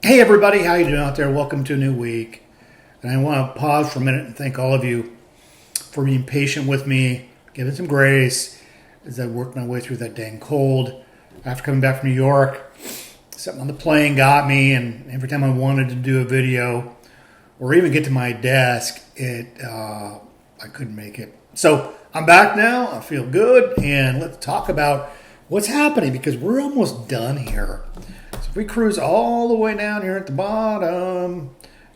Hey everybody, how you doing out there? Welcome to a new week. And I want to pause for a minute and thank all of you for being patient with me, giving some grace as I worked my way through that dang cold. After coming back from New York, something on the plane got me, and every time I wanted to do a video or even get to my desk, I couldn't make it. So I'm back now. I feel good, and let's talk about what's happening because we're almost done here. So if we cruise all the way down here at the bottom,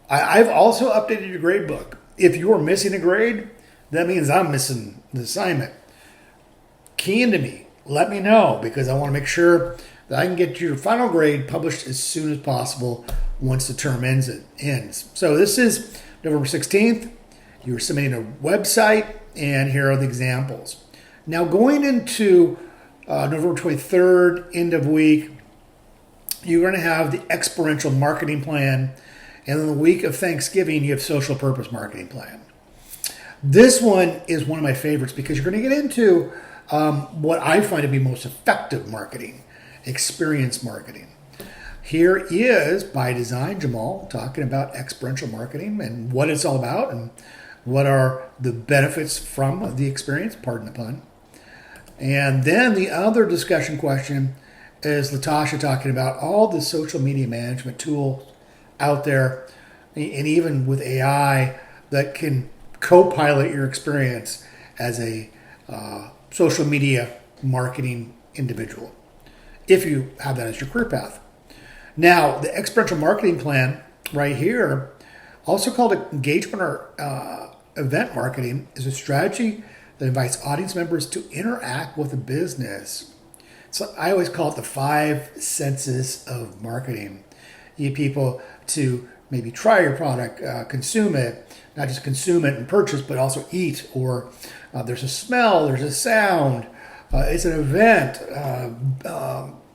I've also updated your grade book. If you are missing a grade, that means I'm missing the assignment. Key into me. Let me know because I want to make sure that I can get your final grade published as soon as possible once the term ends. So this is November 16th. You're submitting a website, and here are the examples. Now going into November 23rd, end of week, you're going to have the experiential marketing plan. And then the week of Thanksgiving, you have social purpose marketing plan. This one is one of my favorites because you're going to get into what I find to be most effective marketing, experience marketing. Here is, by design, Jamal talking about experiential marketing and what it's all about and what are the benefits from the experience, pardon the pun. And then the other discussion question is Latasha talking about all the social media management tools out there, and even with AI that can co-pilot your experience as a social media marketing individual, if you have that as your career path. Now, the experiential marketing plan right here, also called engagement or event marketing, is a strategy that invites audience members to interact with a business. So I always call it the 5 senses of marketing. You get people to maybe try your product, consume it, not just consume it and purchase, but also eat, or there's a smell, there's a sound, it's an event.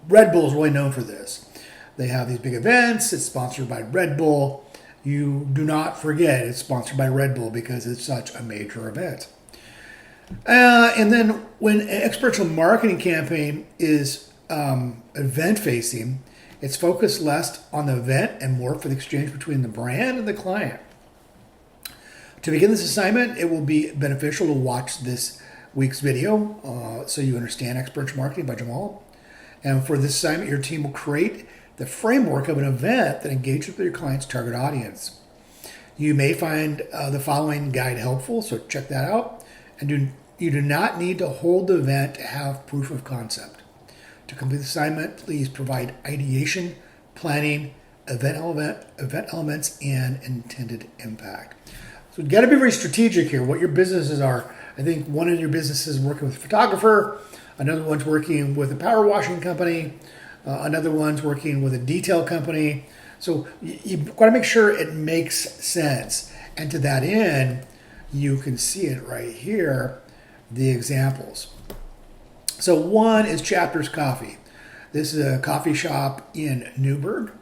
Red Bull is really known for this. They have these big events, it's sponsored by Red Bull. You do not forget it's sponsored by Red Bull because it's such a major event. And then when an experiential marketing campaign is event-facing, it's focused less on the event and more for the exchange between the brand and the client. To begin this assignment, it will be beneficial to watch this week's video so you understand experiential marketing by Jamal. And for this assignment, your team will create the framework of an event that engages with your client's target audience. You may find the following guide helpful, so check that out. And you do not need to hold the event to have proof of concept. To complete the assignment, please provide ideation, planning, event elements, and intended impact. So you've got to be very strategic here, what your businesses are. I think one of your businesses is working with a photographer, another one's working with a power washing company, another one's working with a detail company. So you've got to make sure it makes sense. And to that end, you can see it right here, the examples. So one is Chapters Coffee. This is a coffee shop in Newburgh.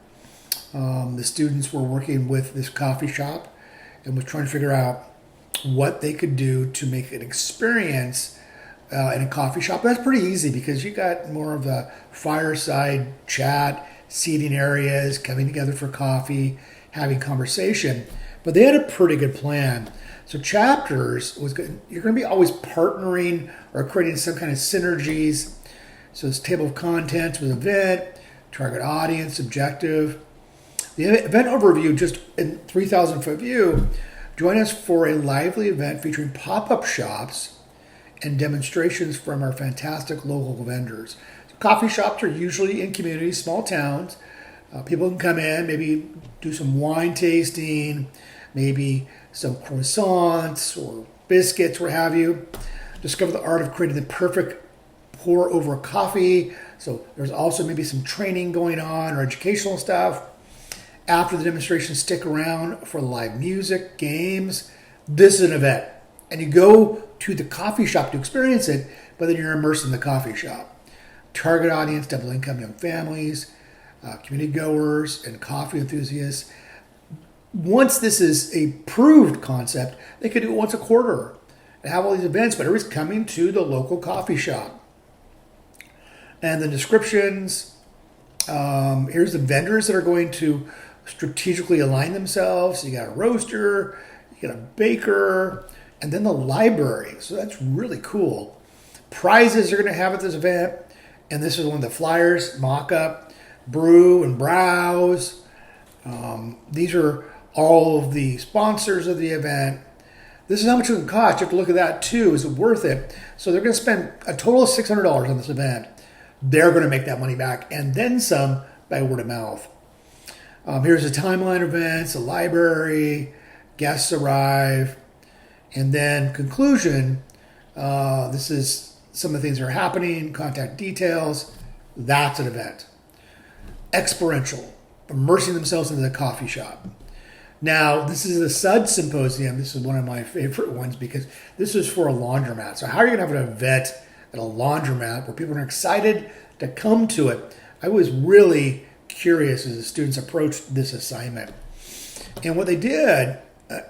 The students were working with this coffee shop and was trying to figure out what they could do to make an experience in a coffee shop. That's pretty easy because you got more of a fireside chat, seating areas, coming together for coffee, having conversation. But they had a pretty good plan. So Chapters was good. You're going to be always partnering or creating some kind of synergies. So this table of contents with event, target audience, objective. The event overview, just in 3,000 foot view, join us for a lively event featuring pop-up shops and demonstrations from our fantastic local vendors. So coffee shops are usually in communities, small towns. People can come in, maybe do some wine tasting, maybe some croissants or biscuits, what have you. Discover the art of creating the perfect pour over coffee. So there's also maybe some training going on or educational stuff. After the demonstration, stick around for live music, games. This is an event. And you go to the coffee shop to experience it, but then you're immersed in the coffee shop. Target audience, double income young families, community goers, and coffee enthusiasts. Once this is a proved concept, they could do it once a quarter and have all these events, but everybody's coming to the local coffee shop. And the descriptions, Here's the vendors that are going to strategically align themselves. You got a roaster, you got a baker, and then the library. So that's really cool. Prizes you're going to have at this event, and this is one of the flyers, mock-up, brew and browse. These are all of the sponsors of the event. This is how much it would cost. You have to look at that too. Is it worth it? So they're going to spend a total of $600 on this event. They're going to make that money back and then some by word of mouth. Here's a timeline of events, a library, guests arrive, and then conclusion. This is some of the things that are happening, contact details. That's an event. Experiential, immersing themselves into the coffee shop. Now, this is a SUD symposium. This is one of my favorite ones because this is for a laundromat. So how are you going to have an event at a laundromat where people are excited to come to it? I was really curious as the students approached this assignment. And what they did,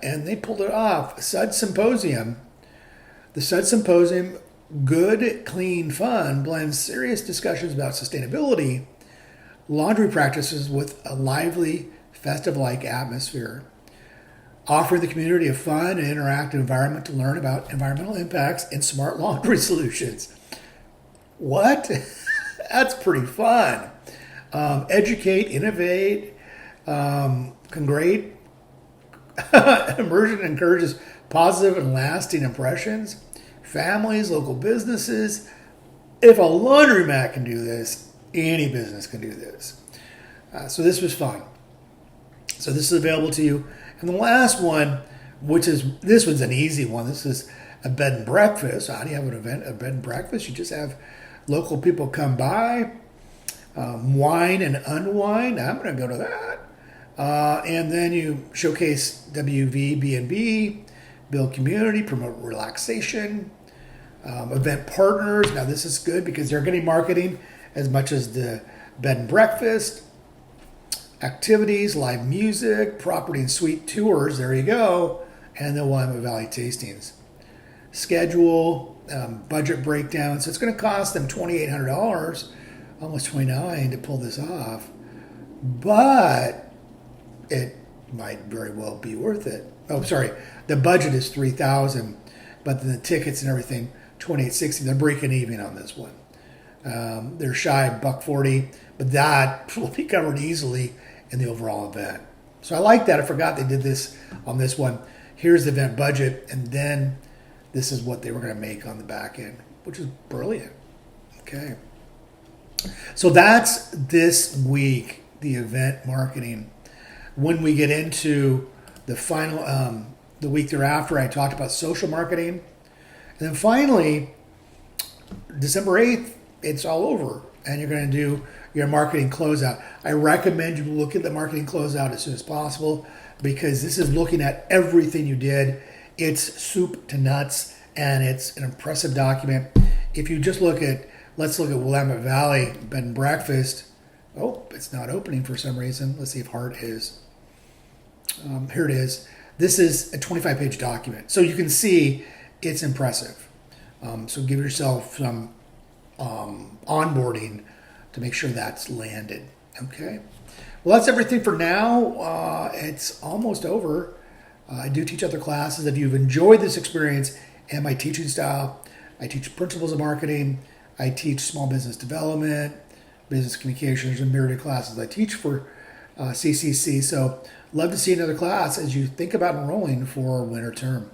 and they pulled it off, SUD symposium. The SUD symposium, good, clean, fun, blends serious discussions about sustainability, laundry practices with a lively, festive-like atmosphere, offering the community a fun and interactive environment to learn about environmental impacts and smart laundry solutions. What? That's pretty fun. Educate, innovate, great. Immersion encourages positive and lasting impressions. Families, local businesses. If a laundromat can do this, any business can do this. So this was fun. So this is available to you. And the last one, this one's an easy one. This is a bed and breakfast. How do you have an event, a bed and breakfast? You just have local people come by, wine and unwind. I'm going to go to that. And then you showcase WVB&B, build community, promote relaxation, event partners. Now this is good because they're getting marketing as much as the bed and breakfast. Activities, live music, property and suite tours, there you go, and the Willamette Valley tastings. Schedule, budget breakdown. So it's going to cost them $2,800, almost $29,000 to pull this off, but it might very well be worth it. Oh, sorry, the budget is $3,000, but then the tickets and everything, $2,860. They're breaking even on this one. They're shy $140, but that will be covered easily in the overall event. So I like that. I forgot they did this on this one. Here's the event budget, and then this is what they were going to make on the back end, which is brilliant. Okay. So that's this week, the event marketing. When we get into the final, the week thereafter, I talked about social marketing. And then finally, December 8th, it's all over. And you're going to do your marketing closeout. I recommend you look at the marketing closeout as soon as possible because this is looking at everything you did. It's soup to nuts and it's an impressive document. If you just let's look at Willamette Valley Bed and Breakfast. Oh, it's not opening for some reason. Let's see if Hart is. Here it is. This is a 25-page document. So you can see it's impressive. So give yourself some onboarding to make sure that's landed. Okay. Well, that's everything for now. It's almost over. I do teach other classes. If you've enjoyed this experience and my teaching style, I teach principles of marketing. I teach small business development, business communications, and myriad classes. I teach for CCC. So love to see another class as you think about enrolling for winter term.